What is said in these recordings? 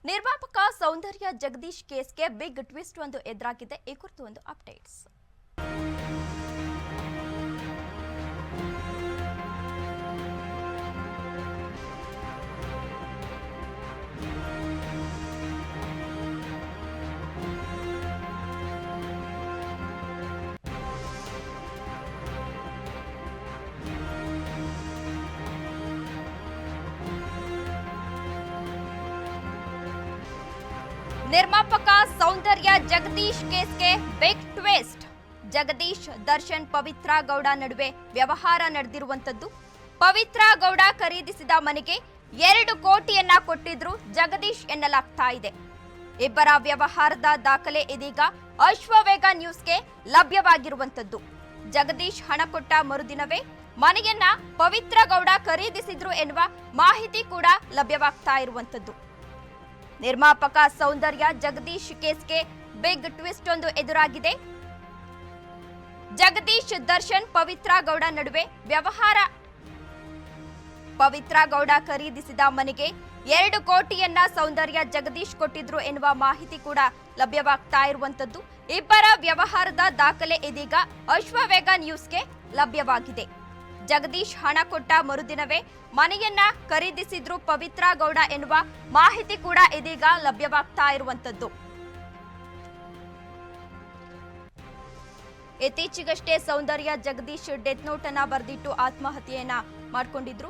ನಿರ್ಮಾಪಕ ಸೌಂದರ್ಯ Jagadish ಕೇಸ್ಗೆ big twist ಒಂದು ಎದುರಾಗಿದೆ. ಈ ಕುರಿತು ಒಂದು ಅಪ್ಡೇಟ್ಸ್. ನಿರ್ಮಾಪಕ ಸೌಂದರ್ಯ ಜಗದೀಶ್ ಕೇಸ್ಗೆ ಬಿಗ್ ಟ್ವಿಸ್ಟ್. ಜಗದೀಶ್, ದರ್ಶನ್, ಪವಿತ್ರ ಗೌಡ ನಡುವೆ ವ್ಯವಹಾರ ನಡೆದಿರುವಂತದ್ದು. ಪವಿತ್ರ ಗೌಡ ಖರೀದಿಸಿದ ಮನೆಗೆ 2 ಕೋಟಿಯನ್ನ ಕೊಟ್ಟಿದ್ರು ಜಗದೀಶ್ ಎನ್ನಲಾಗ್ತಾ ಇದೆ. ಇಬ್ಬರ ವ್ಯವಹಾರದ ದಾಖಲೆ ಇದೀಗ ಅಶ್ವವೇಗ ನ್ಯೂಸ್ಗೆ ಲಭ್ಯವಾಗಿರುವಂತದ್ದು. ಜಗದೀಶ್ ಹಣ ಕೊಟ್ಟ ಮರುದಿನವೇ ಮನೆಯನ್ನ ಪವಿತ್ರ ಗೌಡ ಖರೀದಿಸಿದ್ರು ಎನ್ನುವ ಮಾಹಿತಿ ಕೂಡ ಲಭ್ಯವಾಗ್ತಾ ಇರುವಂತದ್ದು. ನಿರ್ಮಾಪಕ ಸೌಂದರ್ಯ ಜಗದೀಶ್ ಕೇಸ್ಗೆ ಬಿಗ್ ಟ್ವಿಸ್ಟ್ ಒಂದು ಎದುರಾಗಿದೆ. ಜಗದೀಶ್, ದರ್ಶನ್, ಪವಿತ್ರ ಗೌಡ ನಡುವೆ ವ್ಯವಹಾರ. ಪವಿತ್ರ ಗೌಡ ಖರೀದಿಸಿದ ಮನೆಗೆ 2 ಕೋಟಿಯನ್ನ ಸೌಂದರ್ಯ ಜಗದೀಶ್ ಕೊಟ್ಟಿದ್ರು ಎನ್ನುವ ಮಾಹಿತಿ ಕೂಡ ಲಭ್ಯವಾಗ್ತಾ ಇರುವಂತದ್ದು. ಇಬ್ಬರ ವ್ಯವಹಾರದ ದಾಖಲೆ ಇದೀಗ ಅಶ್ವವೇಗ ನ್ಯೂಸ್ಗೆ ಲಭ್ಯವಾಗಿದೆ. ಜಗದೀಶ್ ಹಣ ಕೊಟ್ಟ ಮರುದಿನವೇ ಮನೆಯನ್ನ ಖರೀದಿಸಿದ್ರು ಪವಿತ್ರ ಗೌಡ ಎನ್ನುವ ಮಾಹಿತಿ ಕೂಡ ಇದೀಗ ಲಭ್ಯವಾಗ್ತಾ ಇರುವಂತದ್ದು. ಇತ್ತೀಚೆಗಷ್ಟೇ ಸೌಂದರ್ಯ ಜಗದೀಶ್ ಡೆತ್ ನೋಟ್ ಅನ್ನ ಬರೆದಿಟ್ಟು ಆತ್ಮಹತ್ಯೆಯನ್ನ ಮಾಡ್ಕೊಂಡಿದ್ರು.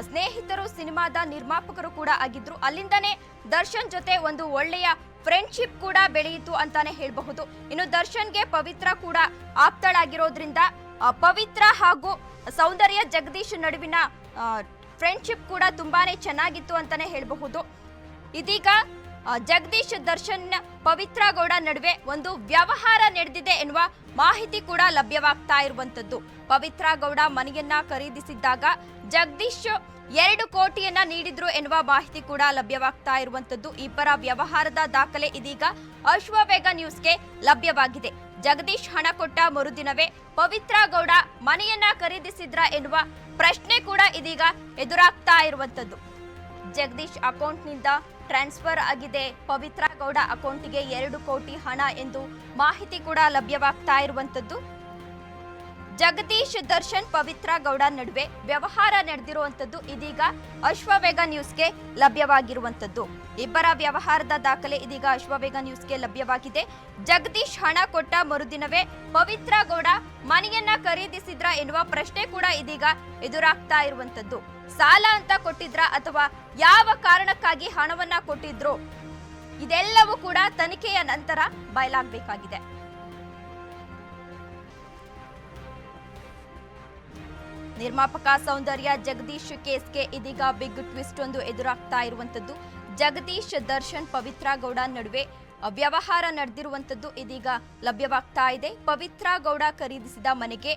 ಸ್ನೇಹಿತರು, ಸಿನಿಮಾದ ನಿರ್ಮಾಪಕರು ಕೂಡ ಆಗಿದ್ರು. ಅಲ್ಲಿಂದನೇ ದರ್ಶನ್ ಜೊತೆ ಒಂದು ಒಳ್ಳೆಯ ಫ್ರೆಂಡ್ಶಿಪ್ ಕೂಡ ಬೆಳೆಯಿತು ಅಂತಾನೆ ಹೇಳಬಹುದು. ಇನ್ನು ದರ್ಶನ್ಗೆ ಪವಿತ್ರ ಕೂಡ ಆಪ್ತಳಾಗಿರೋದ್ರಿಂದ ಪವಿತ್ರ ಹಾಗೂ ಸೌಂದರ್ಯ ಜಗದೀಶ್ ನಡುವಿನ ಫ್ರೆಂಡ್ಶಿಪ್ ಕೂಡ ತುಂಬಾನೇ ಚೆನ್ನಾಗಿತ್ತು ಅಂತಾನೆ ಹೇಳಬಹುದು. ಇದೀಗ ಜಗದೀಶ್, ದರ್ಶನ್, ಪವಿತ್ರ ಗೌಡ ನಡುವೆ ಒಂದು ವ್ಯವಹಾರ ನಡೆದಿದೆ ಎನ್ನುವ ಮಾಹಿತಿ ಕೂಡ ಲಭ್ಯವಾಗ್ತಾ ಇರುವಂತದ್ದು. ಪವಿತ್ರ ಗೌಡ ಮನೆಯನ್ನ ಖರೀದಿಸಿದ್ದಾಗ ಜಗದೀಶ್ 2 ಕೋಟಿಯನ್ನ ನೀಡಿದ್ರು ಎನ್ನುವ ಮಾಹಿತಿ ಕೂಡ ಲಭ್ಯವಾಗ್ತಾ ಇರುವಂತದ್ದು. ಇಬ್ಬರ ವ್ಯವಹಾರದ ದಾಖಲೆ ಇದೀಗ ಅಶ್ವವೇಗ ನ್ಯೂಸ್ಗೆ ಲಭ್ಯವಾಗಿದೆ. ಜಗದೀಶ್ ಹಣ ಕೊಟ್ಟ ಮರುದಿನವೇ ಪವಿತ್ರ ಗೌಡ ಮನೆಯನ್ನ ಖರೀದಿಸಿದ್ರ ಎನ್ನುವ ಪ್ರಶ್ನೆ ಕೂಡ ಇದೀಗ ಎದುರಾಗ್ತಾ ಇರುವಂತದ್ದು. ಜಗದೀಶ್ ಅಕೌಂಟ್ನಿಂದ ಟ್ರಾನ್ಸ್ಫರ್ ಆಗಿದೆ ಪವಿತ್ರ ಗೌಡ ಅಕೌಂಟಿಗೆ 2 ಕೋಟಿ ಹಣ ಎಂದು ಮಾಹಿತಿ ಕೂಡ ಲಭ್ಯವಾಗ್ತಾ ಇರುವಂತದ್ದು. ಜಗದೀಶ್, ದರ್ಶನ್, ಪವಿತ್ರ ಗೌಡ ನಡುವೆ ವ್ಯವಹಾರ ನಡೆದಿರುವಂತದ್ದು ಇದೀಗ ಅಶ್ವವೇಗ ನ್ಯೂಸ್ಗೆ ಲಭ್ಯವಾಗಿರುವಂತದ್ದು. ಇಬ್ಬರ ವ್ಯವಹಾರದ ದಾಖಲೆ ಇದೀಗ ಅಶ್ವವೇಗ ನ್ಯೂಸ್ಗೆ ಲಭ್ಯವಾಗಿದೆ. ಜಗದೀಶ್ ಹಣ ಕೊಟ್ಟ ಮರುದಿನವೇ ಪವಿತ್ರ ಗೌಡ ಮನೆಯನ್ನ ಖರೀದಿಸಿದ್ರ ಎನ್ನುವ ಪ್ರಶ್ನೆ ಕೂಡ ಇದೀಗ ಎದುರಾಗ್ತಾ ಇರುವಂತದ್ದು. ಸಾಲ ಅಂತ ಕೊಟ್ಟಿದ್ರ ಅಥವಾ ಯಾವ ಕಾರಣಕ್ಕಾಗಿ ಹಣವನ್ನ ಕೊಟ್ಟಿದ್ರು, ಇದೆಲ್ಲವೂ ಕೂಡ ತನಿಖೆಯ ನಂತರ ಬಯಲಾಗಬೇಕಾಗಿದೆ. ನಿರ್ಮಾಪಕ ಸೌಂದರ್ಯ ಜಗದೀಶ್ ಕೇಸ್ಗೆ ಇದೀಗ ಬಿಗ್ ಟ್ವಿಸ್ಟ್ ಒಂದು ಎದುರಾಗ್ತಾ ಇರುವಂತದ್ದು. ಜಗದೀಶ್, ದರ್ಶನ್, ಪವಿತ್ರ ಗೌಡ ನಡುವೆ ವ್ಯವಹಾರ ನಡೆದಿರುವಂತದ್ದು ಇದೀಗ ಲಭ್ಯವಾಗ್ತಾ ಇದೆ. ಪವಿತ್ರ ಗೌಡ ಖರೀದಿಸಿದ ಮನೆಗೆ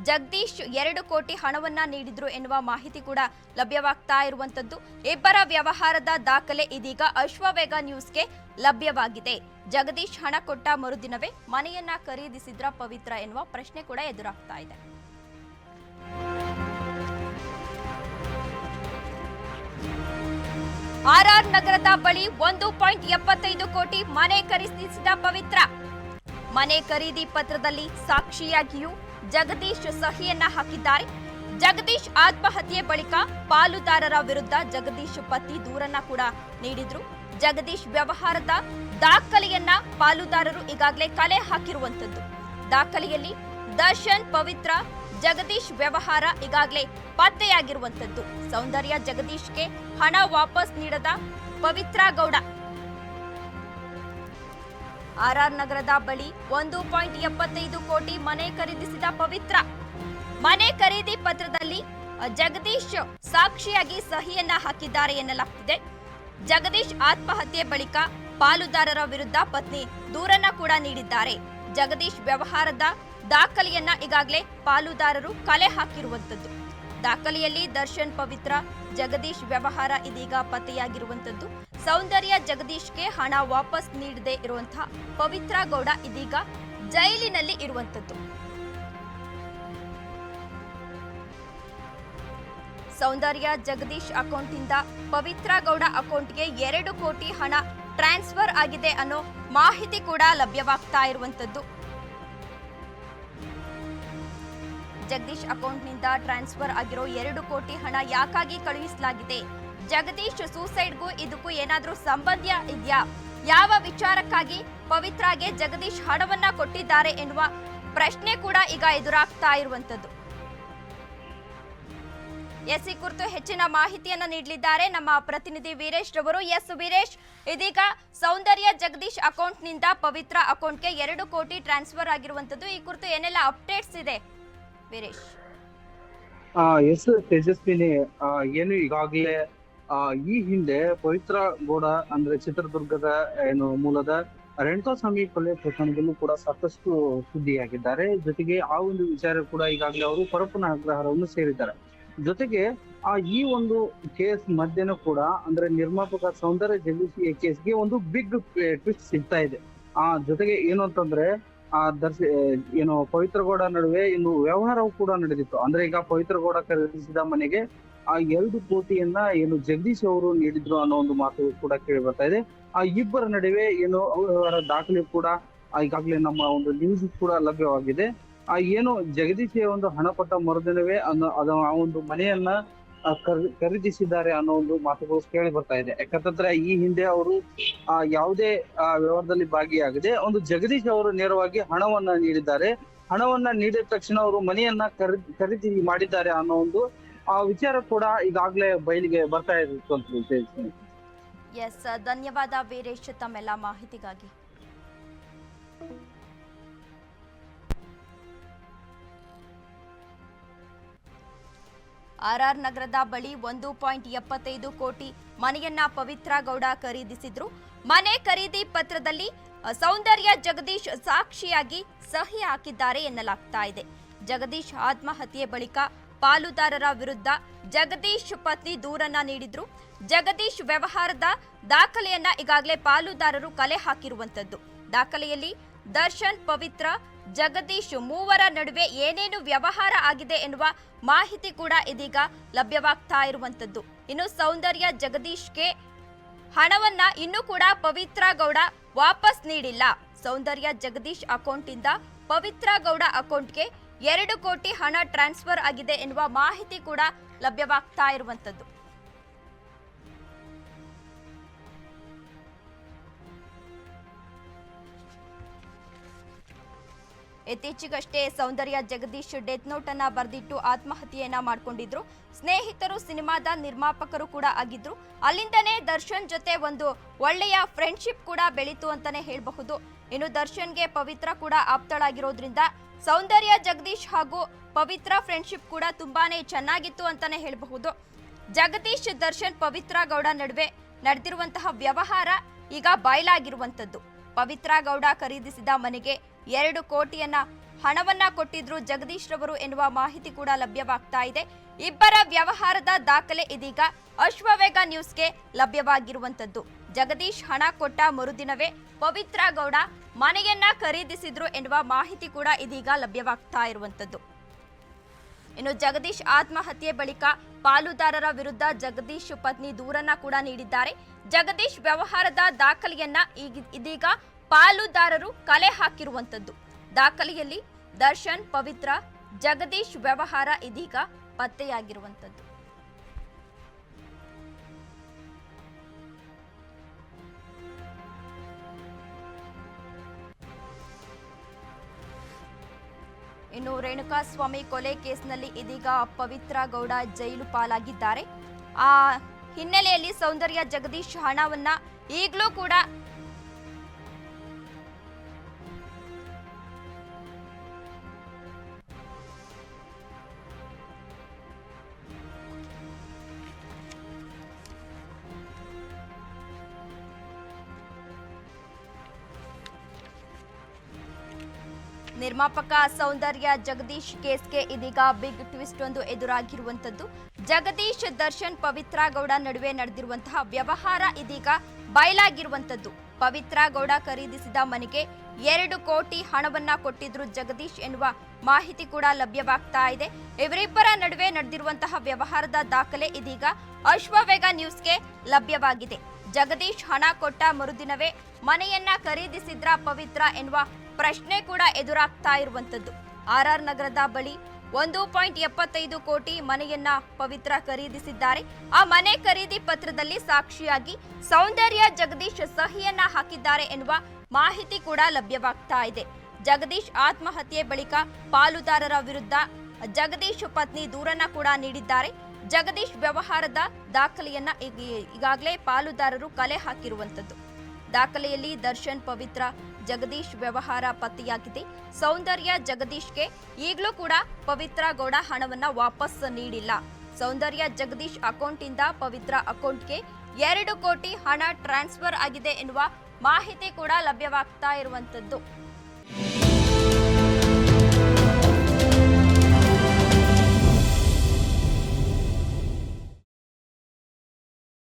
ಜಗದೀಶ್ 2 ಕೋಟಿ ಹಣವನ್ನ ನೀಡಿದ್ರು ಎನ್ನುವ ಮಾಹಿತಿ ಕೂಡ ಲಭ್ಯವಾಗ್ತಾ ಇರುವಂತದ್ದು. ಇಬ್ಬರ ವ್ಯವಹಾರದ ದಾಖಲೆ ಇದೀಗ ಅಶ್ವವೇಗ ನ್ಯೂಸ್ಗೆ ಲಭ್ಯವಾಗಿದೆ. ಜಗದೀಶ್ ಹಣ ಕೊಟ್ಟ ಮರುದಿನವೇ ಮನೆಯನ್ನ ಖರೀದಿಸಿದ್ರ ಪವಿತ್ರ ಎನ್ನುವ ಪ್ರಶ್ನೆ ಕೂಡ ಎದುರಾಗ್ತಾ ಇದೆ. RR ನಗರದ ಬಳಿ 1.75 ಕೋಟಿ ಮನೆ ಖರೀದಿಸಿದ ಪವಿತ್ರ. ಮನೆ ಖರೀದಿ ಪತ್ರದಲ್ಲಿ ಸಾಕ್ಷಿಯಾಗಿಯೂ ಜಗದೀಶ್ ಸಹಿಯನ್ನ ಹಾಕಿದ್ದಾರೆ. ಜಗದೀಶ್ ಆತ್ಮಹತ್ಯೆ ಬಳಿಕ ಪಾಲುದಾರರ ವಿರುದ್ಧ ಜಗದೀಶ್ ಪತಿ ದೂರನ್ನ ಕೂಡ ನೀಡಿದ್ರು. ಜಗದೀಶ್ ವ್ಯವಹಾರದ ದಾಖಲೆಯನ್ನ ಪಾಲುದಾರರು ಈಗಾಗಲೇ ಕಲೆ ಹಾಕಿರುವಂತದ್ದು. ದಾಖಲೆಯಲ್ಲಿ ದರ್ಶನ್, ಪವಿತ್ರ, ಜಗದೀಶ್ ವ್ಯವಹಾರ ಈಗಾಗಲೇ ಪತ್ತೆಯಾಗಿರುವಂತದ್ದು. ಸೌಂದರ್ಯ ಜಗದೀಶ್ಗೆ ಹಣ ವಾಪಸ್ ನೀಡದ ಪವಿತ್ರ ಗೌಡ. RR ನಗರದ ಬಳಿ 1.75 ಕೋಟಿ ಮನೆ ಖರೀದಿಸಿದ ಪವಿತ್ರ. ಮನೆ ಖರೀದಿ ಪತ್ರದಲ್ಲಿ ಜಗದೀಶ್ ಸಾಕ್ಷಿಯಾಗಿ ಸಹಿಯನ್ನ ಹಾಕಿದ್ದಾರೆ ಎನ್ನಲಾಗ್ತಿದೆ. ಜಗದೀಶ್ ಆತ್ಮಹತ್ಯೆ ಬಳಿಕ ಪಾಲುದಾರರ ವಿರುದ್ಧ ಪತ್ನಿ ದೂರನ್ನ ಕೂಡ ನೀಡಿದ್ದಾರೆ. ಜಗದೀಶ್ ವ್ಯವಹಾರದ ದಾಖಲೆಯನ್ನ ಈಗಾಗಲೇ ಪಾಲುದಾರರು ಕಲೆ ಹಾಕಿರುವಂತದ್ದು. ದಾಖಲೆಯಲ್ಲಿ ದರ್ಶನ್, ಪವಿತ್ರ, ಜಗದೀಶ್ ವ್ಯವಹಾರ ಇದೀಗ ಪತ್ತೆಯಾಗಿರುವಂತದ್ದು. ಸೌಂದರ್ಯ ಜಗದೀಶ್ಗೆ ಹಣ ವಾಪಸ್ ನೀಡದೆ ಇರುವಂತಹ ಪವಿತ್ರ ಗೌಡ ಇದೀಗ ಜೈಲಿನಲ್ಲಿ ಇರುವಂತದ್ದು. ಸೌಂದರ್ಯ ಜಗದೀಶ್ ಅಕೌಂಟ್ನಿಂದ ಪವಿತ್ರ ಗೌಡ ಅಕೌಂಟ್ಗೆ 2 ಕೋಟಿ ಹಣ ಟ್ರಾನ್ಸ್ಫರ್ ಆಗಿದೆ ಅನ್ನೋ ಮಾಹಿತಿ ಕೂಡ ಲಭ್ಯವಾಗ್ತಾ ಇರುವಂತದ್ದು. ಜಗದೀಶ್ ಅಕೌಂಟ್ನಿಂದ ಟ್ರಾನ್ಸ್ಫರ್ ಆಗಿರೋ 2 ಕೋಟಿ ಹಣ ಯಾಕಾಗಿ ಕಳುಹಿಸಲಾಗಿದೆ? ಜಗದೀಶ್ ಸೂಸೈಡ್ಗೂ ಇದಕ್ಕೂ ಏನಾದ್ರೂ ಸಂಬಂಧ ಇದೆಯಾ? ಯಾವ ವಿಚಾರಕ್ಕಾಗಿ ಪವಿತ್ರಾಗೆ ಜಗದೀಶ್ ಹಣವನ್ನ ಕೊಟ್ಟಿದ್ದಾರೆ ಎನ್ನುವ ಪ್ರಶ್ನೆ ಕೂಡ ಈಗ ಎದುರಾಗ್ತಾ ಇರುವಂತದ್ದು. ಈ ಕುರಿತು ಹೆಚ್ಚಿನ ಮಾಹಿತಿಯನ್ನ ನೀಡಲಿದ್ದಾರೆ ನಮ್ಮ ಪ್ರತಿನಿಧಿ ವೀರೇಶ್ ರವರು. ವೀರೇಶ್, ಇದೀಗ ಸೌಂದರ್ಯ ಜಗದೀಶ್ ಅಕೌಂಟ್ನಿಂದ ಪವಿತ್ರ ಅಕೌಂಟ್ಗೆ 2 ಕೋಟಿ ಟ್ರಾನ್ಸ್ಫರ್ ಆಗಿರುವಂತದ್ದು. ಈ ಕುರಿತು ಏನೆಲ್ಲ ಅಪ್ಡೇಟ್ಸ್ ಇದೆ ವೀರೇಶ್? ಎಸ್ ತೇಜಸ್ವಿನಿ, ಏನು ಈಗಾಗಲೇ ಈ ಹಿಂದೆ ಪವಿತ್ರ ಗೌಡ ಅಂದ್ರೆ ಚಿತ್ರದುರ್ಗದ ಮೂಲದ ರೇಣುಕಾಸ್ವಾಮಿ ಕೊಲೆ ಪ್ರಕರಣದಲ್ಲೂ ಕೂಡ ಸಾಕಷ್ಟು ಸುದ್ದಿಯಾಗಿದ್ದಾರೆ. ಜೊತೆಗೆ ಆ ಒಂದು ವಿಚಾರ ಕೂಡ ಈಗಾಗಲೇ ಅವರು ಪರಪ್ಪನ ಅಗ್ರಹಾರವನ್ನು ಸೇರಿದ್ದಾರೆ. ಜೊತೆಗೆ ಈ ಒಂದು ಕೇಸ್ ಮಧ್ಯನೂ ಕೂಡ ಅಂದ್ರೆ ನಿರ್ಮಾಪಕ ಸೌಂದರ್ಯ ಜಗದೀಶ್ ಕೇಸ್ಗೆ ಒಂದು ಬಿಗ್ ಟ್ವಿಸ್ಟ್ ಸಿಗ್ತಾ ಇದೆ. ಜೊತೆಗೆ ಏನು ಅಂತಂದ್ರೆ ಪವಿತ್ರ ಗೌಡ ನಡುವೆ ಇನ್ನು ವ್ಯವಹಾರವು ಕೂಡ ನಡೆದಿತ್ತು. ಅಂದ್ರೆ ಈಗ ಪವಿತ್ರ ಗೌಡ ಖರೀದಿಸಿದ ಮನೆಗೆ 2 ಕೋಟಿಯನ್ನ ಜಗದೀಶ್ ಅವರು ನೀಡಿದ್ರು ಅನ್ನೋ ಒಂದು ಮಾತು ಕೂಡ ಕೇಳಿ ಬರ್ತಾ ಇದೆ. ಇಬ್ಬರ ನಡುವೆ ಅವ್ಯವಹಾರ ದಾಖಲೆ ಕೂಡ ಈಗಾಗಲೇ ನಮ್ಮ ಒಂದು ನ್ಯೂಸ್ ಕೂಡ ಲಭ್ಯವಾಗಿದೆ. ಜಗದೀಶ್ ಒಂದು ಹಣ ಕೊಟ್ಟ ಮರುದಿನವೇ ಆ ಒಂದು ಮನೆಯನ್ನ ಖರೀದಿಸಿದ್ದಾರೆ ಅನ್ನೋ ಒಂದು ಮಾತುಗಳು ಕೇಳಿ ಬರ್ತಾ ಇದೆ. ಯಾಕಂತಂದ್ರೆ ಈ ಹಿಂದೆ ಅವರು ಯಾವುದೇ ವ್ಯವಹಾರದಲ್ಲಿ ಭಾಗಿಯಾಗದೆ ಒಂದು ಜಗದೀಶ್ ಅವರು ನೇರವಾಗಿ ಹಣವನ್ನ ನೀಡಿದ್ದಾರೆ. ಹಣವನ್ನ ನೀಡಿದ ತಕ್ಷಣ ಅವರು ಮನೆಯನ್ನ ಖರೀದಿ ಮಾಡಿದ್ದಾರೆ ಅನ್ನೋ ಒಂದು ವಿಚಾರ ಕೂಡ ಈಗಾಗಲೇ ಬಯಲಿಗೆ ಬರ್ತಾ ಇರುತ್ತೆ. ಎಸ್, ಧನ್ಯವಾದ ವೀರೇಶ್ ತಮ್ಮೆಲ್ಲ ಮಾಹಿತಿಗಾಗಿ. ಆರ್ಆರ್ ನಗರದ ಬಳಿ 1.75 ಕೋಟಿ ಮನೆಯನ್ನ ಪವಿತ್ರ ಗೌಡ ಖರೀದಿಸಿದ್ರು. ಮನೆ ಖರೀದಿ ಪತ್ರದಲ್ಲಿ ಸೌಂದರ್ಯ ಜಗದೀಶ್ ಸಾಕ್ಷಿಯಾಗಿ ಸಹಿ ಹಾಕಿದ್ದಾರೆ ಎನ್ನಲಾಗ್ತಾ ಇದೆ. ಜಗದೀಶ್ ಆತ್ಮಹತ್ಯೆ ಬಳಿಕ ಪಾಲುದಾರರ ವಿರುದ್ಧ ಜಗದೀಶ್ ಪತ್ನಿ ದೂರನ್ನ ನೀಡಿದ್ರು. ಜಗದೀಶ್ ವ್ಯವಹಾರದ ದಾಖಲೆಯನ್ನ ಈಗಾಗಲೇ ಪಾಲುದಾರರು ಕಲೆ ಹಾಕಿರುವಂತದ್ದು. ದಾಖಲೆಯಲ್ಲಿ ದರ್ಶನ್, ಪವಿತ್ರ, ಜಗದೀಶ್ ಮೂವರ ನಡುವೆ ಏನೇನು ವ್ಯವಹಾರ ಆಗಿದೆ ಎನ್ನುವ ಮಾಹಿತಿ ಕೂಡ ಇದೀಗ ಲಭ್ಯವಾಗ್ತಾ ಇರುವಂತದ್ದು. ಇನ್ನು ಸೌಂದರ್ಯ ಜಗದೀಶ್ಗೆ ಹಣವನ್ನ ಇನ್ನೂ ಕೂಡ ಪವಿತ್ರ ಗೌಡ ವಾಪಸ್ ನೀಡಿಲ್ಲ. ಸೌಂದರ್ಯ ಜಗದೀಶ್ ಅಕೌಂಟ್ ಇಂದ ಪವಿತ್ರ ಗೌಡ ಅಕೌಂಟ್ಗೆ 2 ಕೋಟಿ ಹಣ ಟ್ರಾನ್ಸ್ಫರ್ ಆಗಿದೆ ಎನ್ನುವ ಮಾಹಿತಿ ಕೂಡ ಲಭ್ಯವಾಗ್ತಾ ಇರುವಂತದ್ದು. ಇತ್ತೀಚೆಗಷ್ಟೇ ಸೌಂದರ್ಯ ಜಗದೀಶ್ ಡೆತ್ ನೋಟ್ ಅನ್ನ ಬರೆದಿಟ್ಟು ಆತ್ಮಹತ್ಯೆಯನ್ನ ಮಾಡ್ಕೊಂಡಿದ್ರು. ಸ್ನೇಹಿತರು, ಸಿನಿಮಾದ ನಿರ್ಮಾಪಕರು ಕೂಡ ಆಗಿದ್ರು. ಅಲ್ಲಿಂದನೇ ದರ್ಶನ್ ಜೊತೆ ಒಂದು ಒಳ್ಳೆಯ ಫ್ರೆಂಡ್ಶಿಪ್ ಕೂಡ ಬೆಳೀತು ಅಂತಾನೆ ಹೇಳಬಹುದು. ಇನ್ನು ದರ್ಶನ್ಗೆ ಪವಿತ್ರ ಕೂಡ ಆಪ್ತಳಾಗಿರೋದ್ರಿಂದ ಸೌಂದರ್ಯ ಜಗದೀಶ್ ಹಾಗೂ ಪವಿತ್ರ ಫ್ರೆಂಡ್ಶಿಪ್ ಕೂಡ ತುಂಬಾನೇ ಚೆನ್ನಾಗಿತ್ತು ಅಂತಾನೆ ಹೇಳಬಹುದು. ಜಗದೀಶ್, ದರ್ಶನ್, ಪವಿತ್ರ ಗೌಡ ನಡುವೆ ನಡೆದಿರುವಂತಹ ವ್ಯವಹಾರ ಈಗ ಬಯಲಾಗಿರುವಂತದ್ದು. ಪವಿತ್ರ ಗೌಡ ಖರೀದಿಸಿದ ಮನೆಗೆ 2 ಕೋಟಿಯನ್ನ ಹಣವನ್ನ ಕೊಟ್ಟಿದ್ರು ಜಗದೀಶ್ ರವರು ಎನ್ನುವ ಮಾಹಿತಿ ಕೂಡ ಲಭ್ಯವಾಗ್ತಾ ಇದೆ. ಇಬ್ಬರ ವ್ಯವಹಾರದ ದಾಖಲೆ ಇದೀಗ ಅಶ್ವವೇಗ ನ್ಯೂಸ್ಗೆ ಲಭ್ಯವಾಗಿರುವಂತದ್ದು. ಜಗದೀಶ್ ಹಣ ಕೊಟ್ಟ ಮರುದಿನವೇ ಪವಿತ್ರ ಗೌಡ ಮನೆಯನ್ನ ಖರೀದಿಸಿದ್ರು ಎನ್ನುವ ಮಾಹಿತಿ ಕೂಡ ಇದೀಗ ಲಭ್ಯವಾಗ್ತಾ ಇರುವಂತದ್ದು. ಇನ್ನು ಜಗದೀಶ್ ಆತ್ಮಹತ್ಯೆ ಬಳಿಕ ಪಾಲುದಾರರ ವಿರುದ್ಧ ಜಗದೀಶ್ ಪತ್ನಿ ದೂರನ್ನ ಕೂಡ ನೀಡಿದ್ದಾರೆ. ಜಗದೀಶ್ ವ್ಯವಹಾರದ ದಾಖಲೆಯನ್ನ ಇದೀಗ ಪಾಲುದಾರರು ಕಲೆ ಹಾಕಿರುವಂತದ್ದು. ದಾಖಲೆಯಲ್ಲಿ ದರ್ಶನ್, ಪವಿತ್ರ, ಜಗದೀಶ್ ವ್ಯವಹಾರ ಇದೀಗ ಪತ್ತೆಯಾಗಿರುವಂತದ್ದು. ಇನ್ನು ರೇಣುಕಾಸ್ವಾಮಿ ಕೊಲೆ ಕೇಸ್ನಲ್ಲಿ ಇದೀಗ ಪವಿತ್ರ ಗೌಡ ಜೈಲು ಪಾಲಾಗಿದ್ದಾರೆ. ಆ ಹಿನ್ನೆಲೆಯಲ್ಲಿ ಸೌಂದರ್ಯ ಜಗದೀಶ್ ಹಣವನ್ನ ಈಗಲೂ ಕೂಡ ನಿರ್ಮಾಪಕ ಸೌಂದರ್ಯ ಜಗದೀಶ್ ಕೇಸ್ಗೆ ಇದೀಗ ಬಿಗ್ ಟ್ವಿಸ್ಟ್ ಒಂದು ಎದುರಾಗಿರುವಂತದ್ದು. ಜಗದೀಶ್, ದರ್ಶನ್, ಪವಿತ್ರ ಗೌಡ ನಡುವೆ ನಡೆದಿರುವಂತಹ ವ್ಯವಹಾರ ಇದೀಗ ಬಯಲಾಗಿರುವಂತದ್ದು. ಪವಿತ್ರ ಗೌಡ ಖರೀದಿಸಿದ ಮನೆಗೆ 2 ಕೋಟಿ ಹಣವನ್ನ ಕೊಟ್ಟಿದ್ರು ಜಗದೀಶ್ ಎನ್ನುವ ಮಾಹಿತಿ ಕೂಡ ಲಭ್ಯವಾಗ್ತಾ ಇದೆ. ಇವರಿಬ್ಬರ ನಡುವೆ ನಡೆದಿರುವಂತಹ ವ್ಯವಹಾರದ ದಾಖಲೆ ಇದೀಗ ಅಶ್ವವೇಗ ನ್ಯೂಸ್ಗೆ ಲಭ್ಯವಾಗಿದೆ. ಜಗದೀಶ್ ಹಣ ಕೊಟ್ಟ ಮರುದಿನವೇ ಮನೆಯನ್ನ ಖರೀದಿಸಿದ್ರ ಪವಿತ್ರ ಎನ್ನುವ ಪ್ರಶ್ನೆ ಕೂಡ ಎದುರಾಗ್ತಾ ಇರುವಂತದ್ದು. RR ನಗರದ ಬಳಿ 1.75 ಕೋಟಿ ಮನೆಯನ್ನ ಪವಿತ್ರ ಖರೀದಿಸಿದ್ದಾರೆ. ಆ ಮನೆ ಖರೀದಿ ಪತ್ರದಲ್ಲಿ ಸಾಕ್ಷಿಯಾಗಿ ಸೌಂದರ್ಯ ಜಗದೀಶ್ ಸಹಿಯನ್ನ ಹಾಕಿದ್ದಾರೆ ಎನ್ನುವ ಮಾಹಿತಿ ಕೂಡ ಲಭ್ಯವಾಗ್ತಾ ಇದೆ. ಜಗದೀಶ್ ಆತ್ಮಹತ್ಯೆ ಬಳಿಕ ಪಾಲುದಾರರ ವಿರುದ್ಧ ಜಗದೀಶ್ ಪತ್ನಿ ದೂರನ್ನ ಕೂಡ ನೀಡಿದ್ದಾರೆ. ಜಗದೀಶ್ ವ್ಯವಹಾರದ ದಾಖಲೆಯನ್ನ ಈಗಾಗಲೇ ಪಾಲುದಾರರು ಕಲೆ ಹಾಕಿರುವಂತದ್ದು. ದಾಖಲೆಯಲ್ಲಿ ದರ್ಶನ್ ಪವಿತ್ರ ಜಗದೀಶ್ ವ್ಯವಹಾರ ಪತ್ತೆಯಾಗಿದೆ. ಸೌಂದರ್ಯ ಜಗದೀಶ್ಗೆ ಈಗಲೂ ಕೂಡ ಪವಿತ್ರ ಗೌಡ ಹಣವನ್ನ ವಾಪಸ್ ನೀಡಿಲ್ಲ. ಸೌಂದರ್ಯ ಜಗದೀಶ್ ಅಕೌಂಟಿಂದ ಪವಿತ್ರ ಅಕೌಂಟ್ಗೆ 2 ಕೋಟಿ ಹಣ ಟ್ರಾನ್ಸ್ಫರ್ ಆಗಿದೆ ಎನ್ನುವ ಮಾಹಿತಿ ಕೂಡ ಲಭ್ಯವಾಗ್ತಾ ಇರುವಂತದ್ದು.